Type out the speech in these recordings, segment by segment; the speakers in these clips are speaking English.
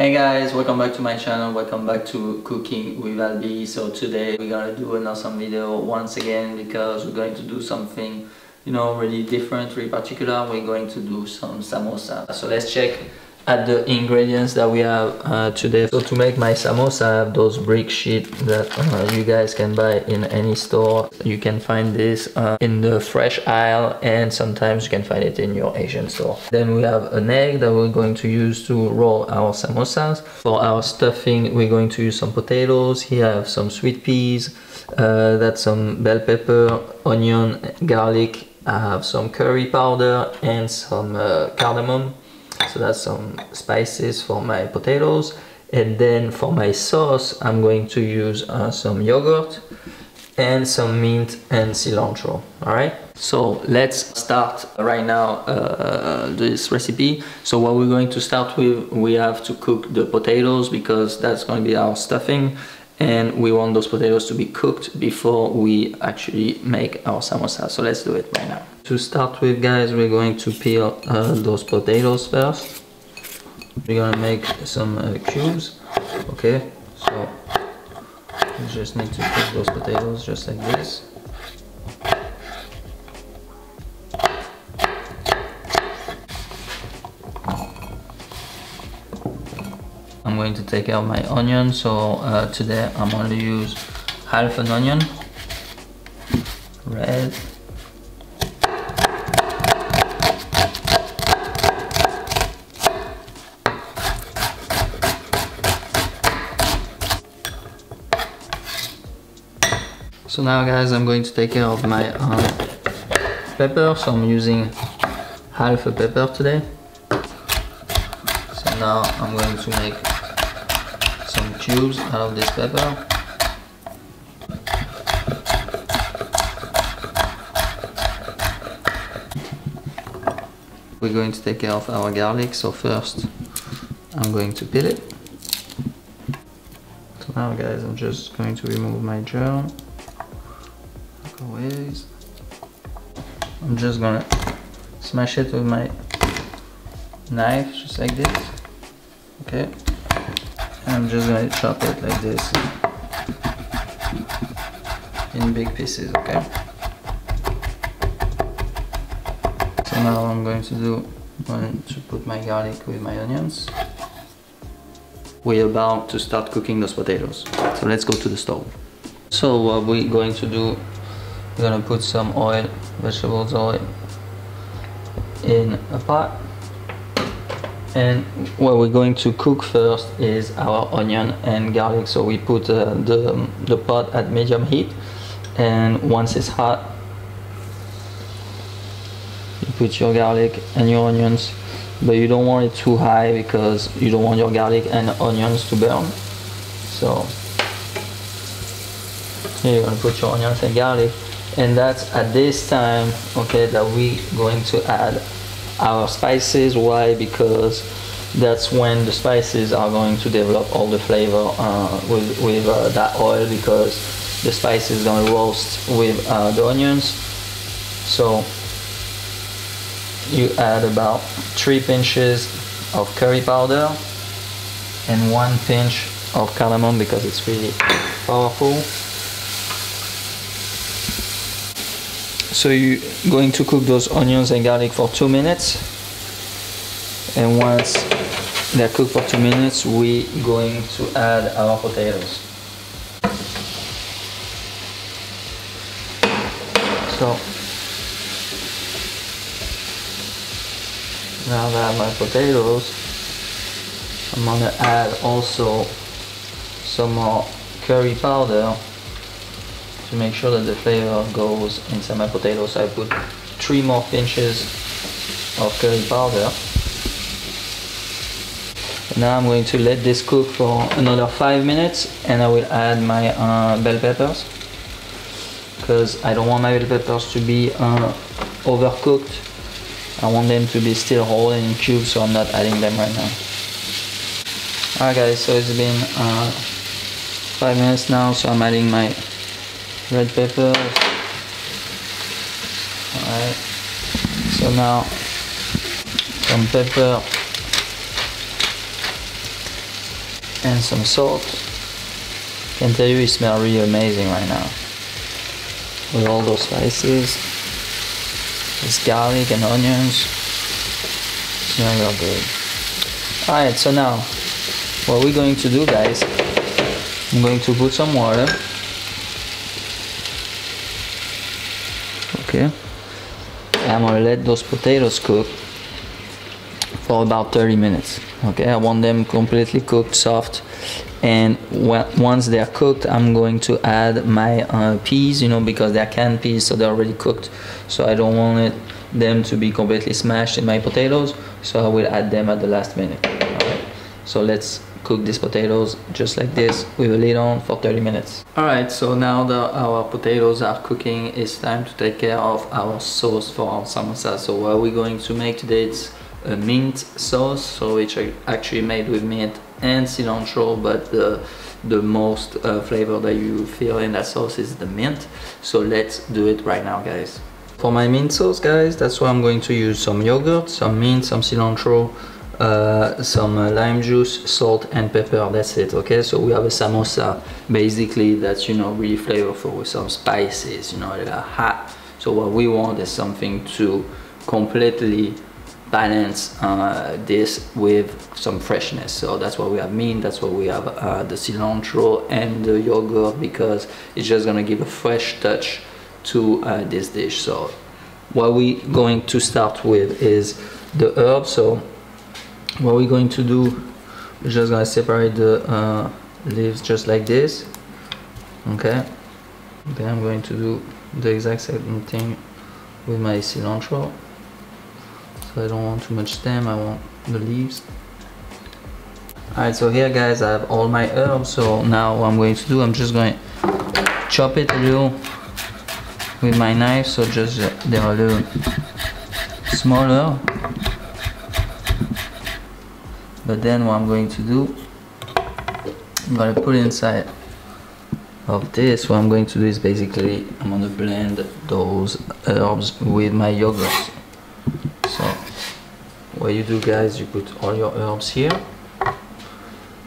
Hey guys, welcome back to my channel, welcome back to Cooking with Albi. So today we're gonna do an awesome video once again because we're going to do something, really different, really particular. We're going to do some samosa. So let's check at the ingredients that we have today. So to make my samosa, I have those brick sheet that you guys can buy in any store. You can find this in the fresh aisle, and sometimes you can find it in your Asian store. Then we have an egg that we're going to use to roll our samosas. For our stuffing, we're going to use some potatoes. Here I have some sweet peas, that's some bell pepper, onion, garlic. I have some curry powder and some cardamom. So that's some spices for my potatoes. And then for my sauce, I'm going to use some yogurt and some mint and cilantro. Alright, so let's start right now this recipe. So what we're going to start with, we have to cook the potatoes because that's going to be our stuffing, and we want those potatoes to be cooked before we actually make our samosa. So let's do it right now. To start with, guys, we're going to peel those potatoes first. We're gonna make some cubes. Okay, so you just need to cook those potatoes just like this. I'm going to take out my onion, so today I'm going to use half an onion, red, so now, guys, I'm going to take care of my pepper, so I'm using half a pepper today. So now I'm going to make some cubes out of this pepper. We're going to take care of our garlic, so first I'm going to peel it. So now, guys, I'm just going to remove my germ. Ways. I'm just gonna smash it with my knife just like this. Okay, and I'm just gonna chop it like this in big pieces. Okay, so now I'm going to put my garlic with my onions. We're about to start cooking those potatoes, so let's go to the stove. So what we're going to do, we're gonna put some oil, vegetables oil, in a pot, and what we're going to cook first is our onion and garlic. So we put the pot at medium heat, and once it's hot, you put your garlic and your onions, but you don't want it too high because you don't want your garlic and onions to burn. So here you're gonna put your onions and garlic. And that's at this time, okay, that we're going to add our spices. Why? Because that's when the spices are going to develop all the flavor with that oil, because the spice is going to roast with the onions. So you add about 3 pinches of curry powder and 1 pinch of cardamom because it's really powerful. So you're going to cook those onions and garlic for 2 minutes, and once they're cooked for 2 minutes, we're going to add our potatoes. So now that I have my potatoes, I'm gonna add also some more curry powder to make sure that the flavor goes inside my potatoes. So I put 3 more pinches of curry powder. And now I'm going to let this cook for another 5 minutes, and I will add my bell peppers, because I don't want my bell peppers to be overcooked. I want them to be still whole and in cubes, so I'm not adding them right now. Alright, guys, so it's been 5 minutes now, so I'm adding my red peppers. Alright, so now some pepper, and some salt. I can tell you it smells really amazing right now. With all those spices. It's garlic and onions. Smell real good. Alright, so now what we're going to do, guys, I'm going to put some water. Okay. And I'm gonna let those potatoes cook for about 30 minutes. Okay, I want them completely cooked, soft. And once they're cooked, I'm going to add my peas, you know, because they're canned peas, so they're already cooked. So I don't want them to be completely smashed in my potatoes, so I will add them at the last minute. Alright, so let's cook these potatoes just like this with a lid on for 30 minutes. Alright, so now that our potatoes are cooking, it's time to take care of our sauce for our samosa. So what we're going to make today is a mint sauce, so it's actually made with mint and cilantro, but the most flavor that you feel in that sauce is the mint. So let's do it right now, guys. For my mint sauce, guys, that's why I'm going to use some yogurt, some mint, some cilantro, some lime juice, salt and pepper. That's it. Okay, so we have a samosa basically that's, you know, really flavorful with some spices, you know, they are hot. So what we want is something to completely balance this with some freshness. So that's why we have mint, that's why we have the cilantro and the yogurt, because it's just gonna give a fresh touch to this dish. So what we're going to start with is the herbs. So what we're going to do, we're just gonna separate the leaves just like this. Okay, then I'm going to do the exact same thing with my cilantro. So I don't want too much stem, I want the leaves. Alright, so here, guys, I have all my herbs. So now what I'm going to do, I'm just going to chop it a little with my knife, so just they're a little smaller. But then what I'm going to do, I'm going to put inside of this. What I'm going to do is basically I'm going to blend those herbs with my yogurt. So what you do, guys, you put all your herbs here.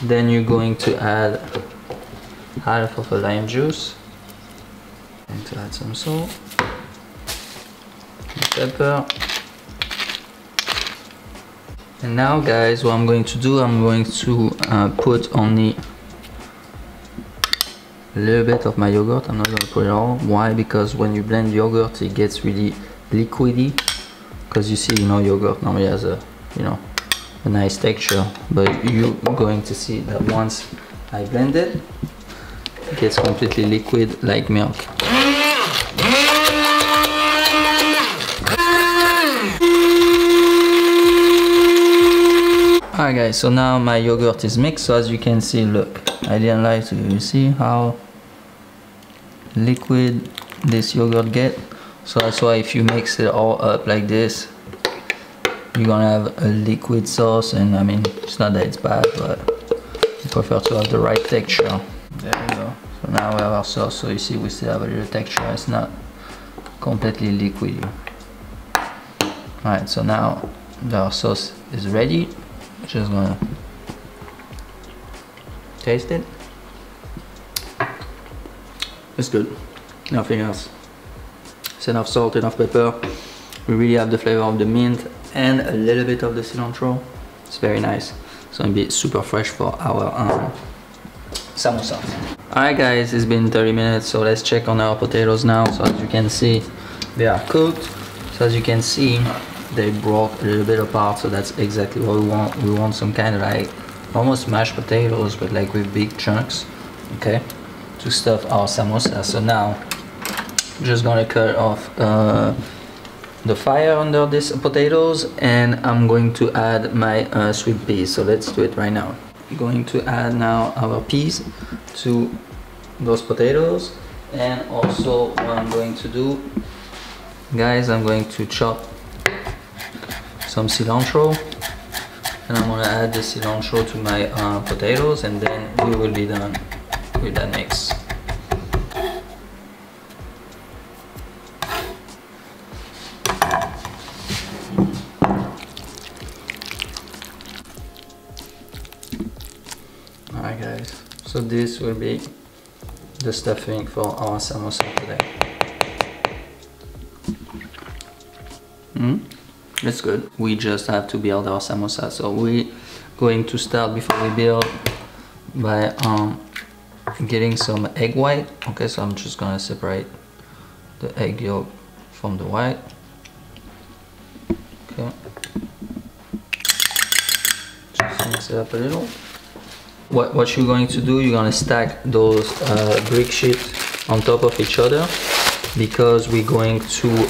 Then you're going to add half of a lime juice. And to add some salt, pepper. And now, guys, what I'm going to do, I'm going to put only a little bit of my yogurt. I'm not going to put it all. Why? Because when you blend yogurt, it gets really liquidy. Because you see, you know, yogurt normally has a, you know, a nice texture. But you're going to see that once I blend it, it gets completely liquid like milk. Alright, guys, so now my yogurt is mixed. So as you can see, look, I didn't lie to you. You see how liquid this yogurt get? So that's why if you mix it all up like this, you're gonna have a liquid sauce. And I mean, it's not that it's bad, but I prefer to have the right texture. There we go. So now we have our sauce. So you see we still have a little texture. It's not completely liquidy. Alright, so now our sauce is ready. Just gonna taste it. It's good. Nothing else. It's enough salt, enough pepper. We really have the flavor of the mint and a little bit of the cilantro. It's very nice. It's gonna be super fresh for our samosa. Alright, guys, it's been 30 minutes, so let's check on our potatoes now. So as you can see, they are cooked. So as you can see, they broke a little bit apart, so that's exactly what we want. We want some kind of like almost mashed potatoes, but like with big chunks, okay, to stuff our samosa. So now I'm just gonna cut off the fire under these potatoes, and I'm going to add my sweet peas. So let's do it right now. I'm going to add now our peas to those potatoes, and also what I'm going to do, guys, I'm going to chop some cilantro, and I'm gonna add the cilantro to my potatoes, and then we will be done with that mix. Alright, So this will be the stuffing for our samosa today. It's good. We just have to build our samosa. So we're going to start before we build by getting some egg white. Okay, so I'm just gonna separate the egg yolk from the white. Okay. Just mix it up a little. What you're going to do, you're gonna stack those brick sheets on top of each other, because we're going to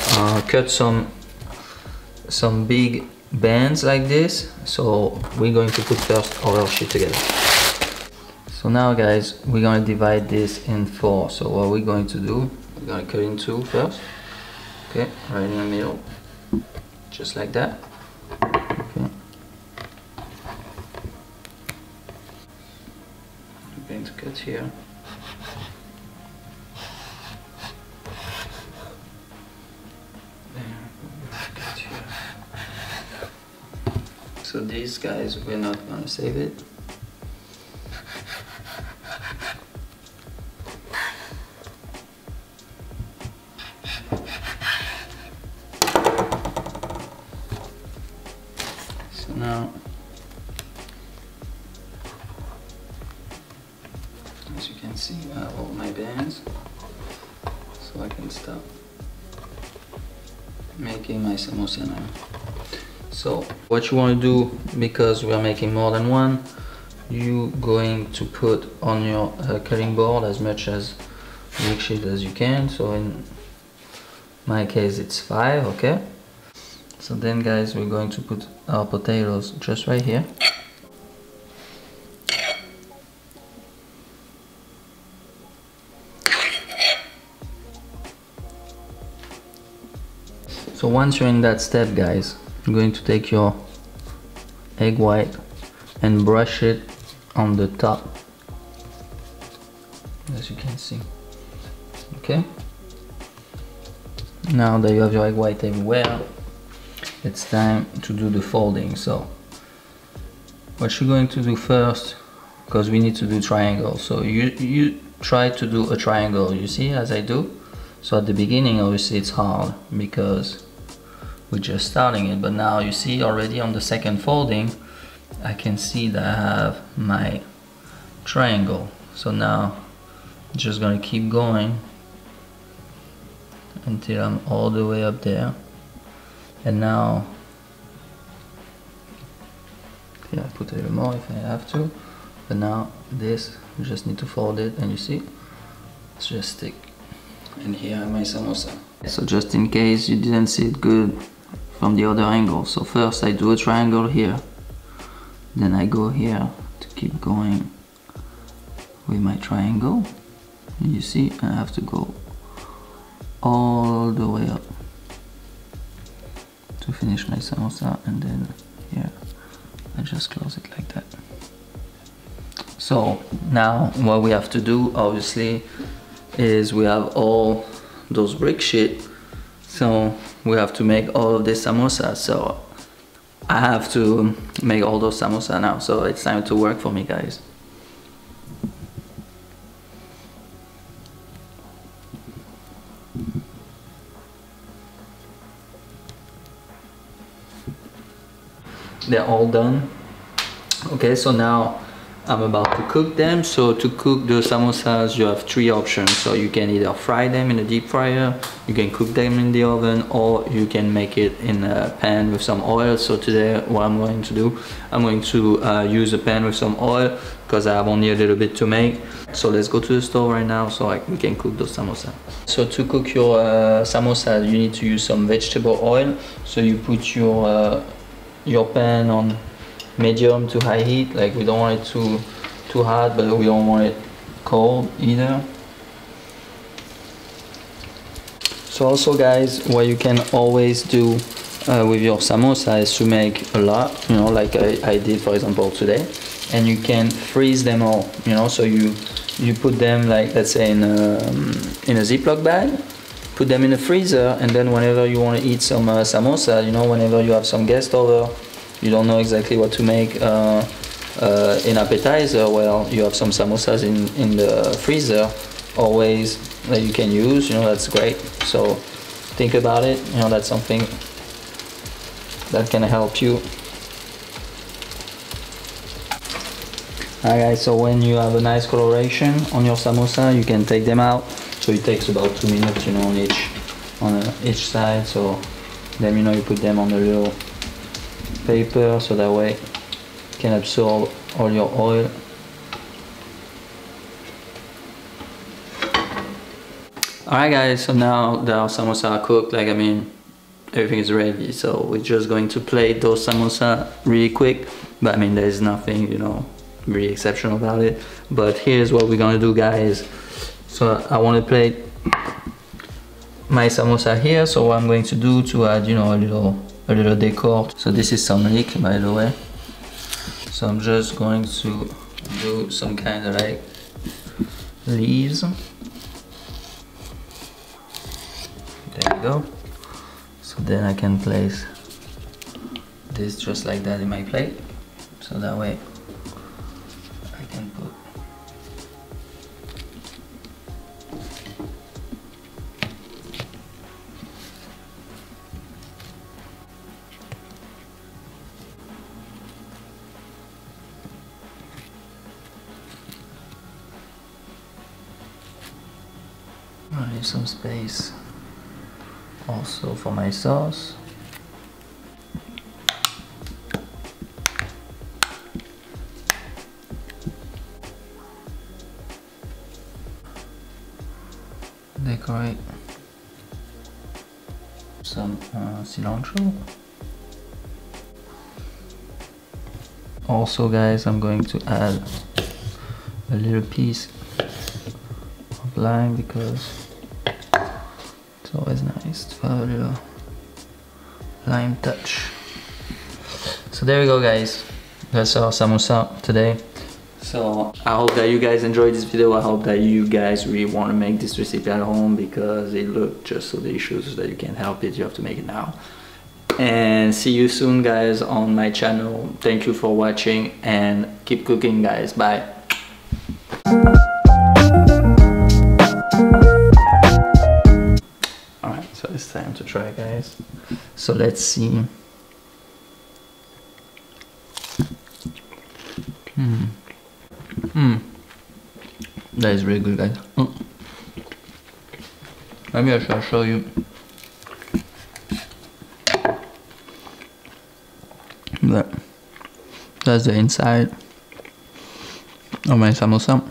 cut some big bands like this. So we're going to put first our sheet together. So now guys, we're gonna divide this in 4. So what we're going to do, we're gonna cut in 2 first. Okay, right in the middle, just like that. Okay. I'm going to cut here. So these guys, we're not gonna save it. So now, as you can see, I have all my bands, so I can start making my samosa now. So what you want to do, because we are making more than one, you're going to put on your cutting board as much as brick sheet as you can. So in my case it's 5, okay? So then guys, we're going to put our potatoes just right here. So once you're in that step guys, you're going to take your egg white and brush it on the top, as you can see. Okay, now that you have your egg white everywhere, it's time to do the folding. So what you're going to do first, because we need to do triangles, so you try to do a triangle, you see, as I do. So at the beginning obviously it's hard because we're just starting it, but now you see already on the second folding I can see that I have my triangle. So now I'm just gonna keep going until I'm all the way up there. And now, yeah, I put a little more if I have to, but now this, you just need to fold it, and you see it's just stick. And here I have my samosa. So just in case you didn't see it good from the other angle, so first I do a triangle here, then I go here to keep going with my triangle, and you see I have to go all the way up to finish my samosa, and then here I just close it like that. So now what we have to do obviously is we have all those brick sheet, so we have to make all of this samosa. So I have to make all those samosa now, so it's time to work for me, guys. They're all done. Okay, so now I'm about to cook them. So to cook the samosas, you have 3 options. So you can either fry them in a deep fryer, you can cook them in the oven, or you can make it in a pan with some oil. So today what I'm going to do, I'm going to use a pan with some oil because I have only a little bit to make. So let's go to the stove right now so we can cook those samosas. So to cook your samosa, you need to use some vegetable oil. So you put your pan on medium to high heat. Like, we don't want it too hot, but we don't want it cold either. So also guys, what you can always do with your samosa is to make a lot, you know, like I did for example today, and you can freeze them all, you know. So you put them, like, let's say in a Ziploc bag, put them in the freezer, and then whenever you want to eat some samosa, you know, whenever you have some guests over, you don't know exactly what to make in appetizer, well, you have some samosas in the freezer always that you can use, you know, that's great. So think about it, you know, that's something that can help you. Alright guys, so when you have a nice coloration on your samosa, you can take them out. So it takes about 2 minutes, you know, on each side. So then, you know, you put them on a little paper so that way you can absorb all your oil. Alright guys, so now that our samosa are cooked, like I mean, everything is ready. So we're just going to plate those samosa really quick. But I mean, there's nothing, you know, really exceptional about it. But here's what we're gonna do, guys. So I want to plate my samosa here. So what I'm going to do to add, you know, a little decor. So this is some leek, by the way. So I'm just going to do some kind of like leaves. There we go. So then I can place this just like that in my plate. So that way I can put I leave some space also for my sauce. Decorate some cilantro. Also guys, I'm going to add a little piece of lime because it's always nice to have a little lime touch. So there we go guys, that's our samosa today. So I hope that you guys enjoyed this video. I hope that you guys really want to make this recipe at home because it looked just so delicious that you can't help it. You have to make it now. And see you soon guys on my channel. Thank you for watching and keep cooking guys. Bye. Alright, so it's time to try guys. So let's see. That is really good guys. Maybe I shall show you. That's the inside of my samosa.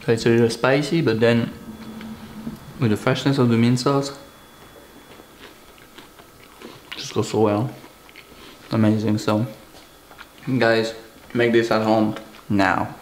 So it's a little spicy, but then with the freshness of the mint sauce, just goes so well. Amazing. So guys, make this at home now.